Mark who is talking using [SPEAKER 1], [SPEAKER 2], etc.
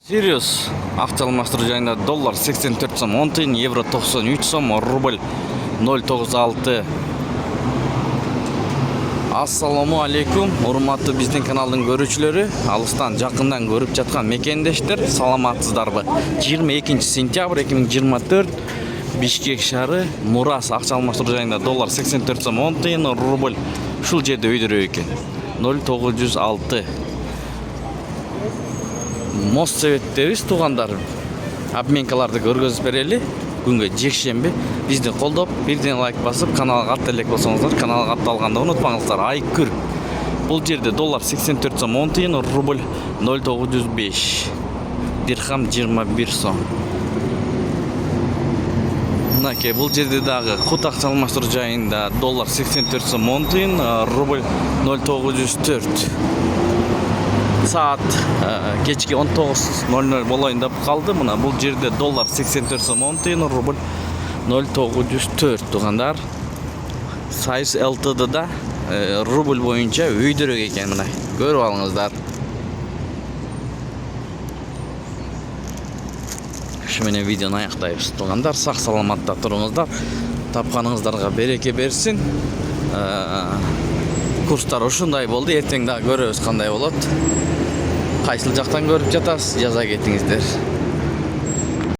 [SPEAKER 1] Sirius автоалмаштыруу жайында доллар 84 сом 10 тиын, евро 93 сом, рубль 096. Ассаламу алейкум, урматтуу биздин каналдын көрүүчүлөрү, алыстан жакындан көрүп жаткан мекендештер, саламатсыздарбы? 22 сентябрь 2024 Бишкек шаары Мурас акча алмаштыруу жайында доллар 84 сом 10 тиын, рубль ушул жерде өйдөрөк экен 096. Мост себеттебиз туугандар. Обменкаларды көргөзүп берели. Күнгө жекшемби. Бизди колдоп, бирден лайк басып, каналга аттуу элек болсоңуздар, каналга атталганда унутпаңыздар. Айкүр. Бул жерде доллар 84 сом 10 тиын, рубль 095. Дирхам 21 сом. Мынакей бул жерде дагы кут акча алмаштыруу жайында доллар 84 сом 10 тиын, рубль 094. Saat kechki 19:00 болоюн деп калды. Мына бул жерде доллар 84 сом 10 тиын, рубль 094 туугандар. Сайыс ЛТДда рубль боюнча өйдөрөк экен, мына көрүп алыңыздар. Ушу менен видеону аяктайбыз туугандар. Сак саламатта туруңуздар. Тапканыңыздарга береке берсин. Курстар ушундай болду. Эртең дагы көрөбүз кандай болот. Кайсыл жактан көрүп жатасыз, жаза кетиңиздер.